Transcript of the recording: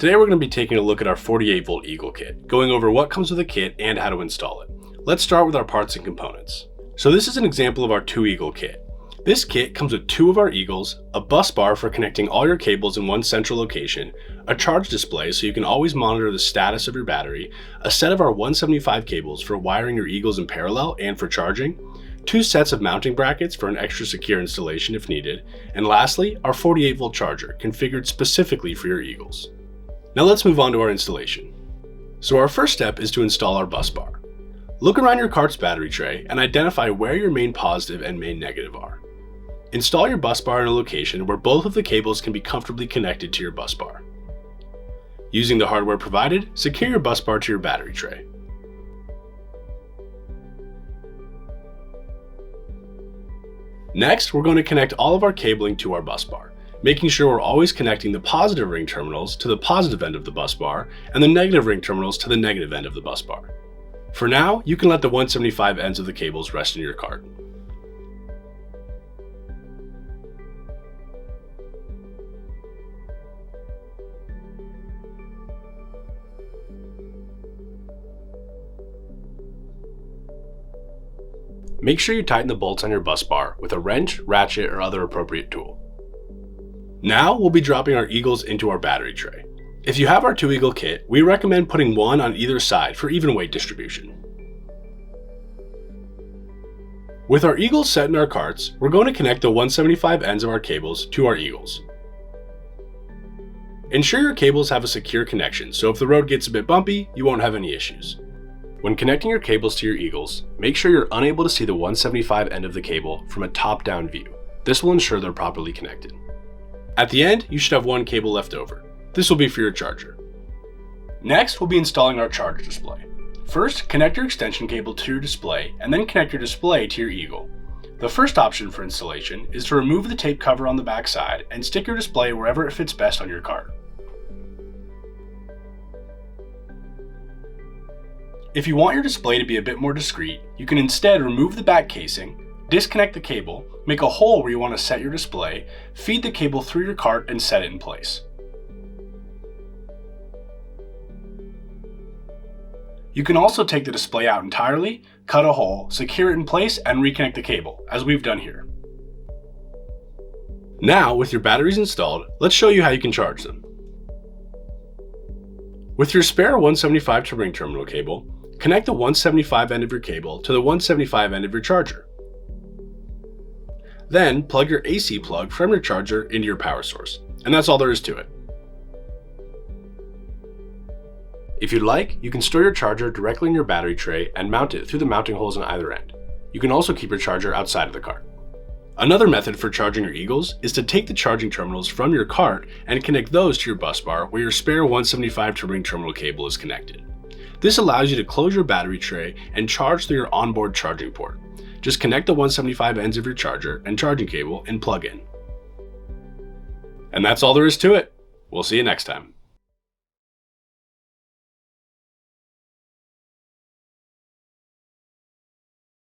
Today we're going to be taking a look at our 48-volt Eagle kit, going over what comes with the kit and how to install it. Let's start with our parts and components. So this is an example of our 2 Eagle kit. This kit comes with 2 of our Eagles, a bus bar for connecting all your cables in one central location, a charge display so you can always monitor the status of your battery, a set of our 175 cables for wiring your Eagles in parallel and for charging, 2 sets of mounting brackets for an extra secure installation if needed, and lastly, our 48-volt charger configured specifically for your Eagles. Now let's move on to our installation. So our first step is to install our bus bar. Look around your cart's battery tray and identify where your main positive and main negative are. Install your bus bar in a location where both of the cables can be comfortably connected to your bus bar. Using the hardware provided, secure your bus bar to your battery tray. Next, we're going to connect all of our cabling to our bus bar, making sure we're always connecting the positive ring terminals to the positive end of the bus bar and the negative ring terminals to the negative end of the bus bar. For now, you can let the 175 ends of the cables rest in your cart. Make sure you tighten the bolts on your bus bar with a wrench, ratchet, or other appropriate tool. Now we'll be dropping our Eagles into our battery tray. If you have our 2 Eagle kit, we recommend putting one on either side for even weight distribution. With our Eagles set in our carts, we're going to connect the 175 ends of our cables to our Eagles. Ensure your cables have a secure connection, so if the road gets a bit bumpy, you won't have any issues. When connecting your cables to your Eagles, make sure you're unable to see the 175 end of the cable from a top-down view. This will ensure they're properly connected. At the end, you should have one cable left over. This will be for your charger. Next, we'll be installing our charger display. First, connect your extension cable to your display, and then connect your display to your Eagle. The first option for installation is to remove the tape cover on the back side and stick your display wherever it fits best on your cart. If you want your display to be a bit more discreet, you can instead remove the back casing, disconnect the cable, make a hole where you want to set your display, feed the cable through your cart, and set it in place. You can also take the display out entirely, cut a hole, secure it in place, and reconnect the cable, as we've done here. Now, with your batteries installed, let's show you how you can charge them. With your spare 175 to ring terminal cable, connect the 175 end of your cable to the 175 end of your charger. Then plug your AC plug from your charger into your power source, and that's all there is to it. If you'd like, you can store your charger directly in your battery tray and mount it through the mounting holes on either end. You can also keep your charger outside of the cart. Another method for charging your Eagles is to take the charging terminals from your cart and connect those to your bus bar where your spare 175 to ring terminal cable is connected. This allows you to close your battery tray and charge through your onboard charging port. Just connect the 175 ends of your charger and charging cable and plug in. And that's all there is to it. We'll see you next time.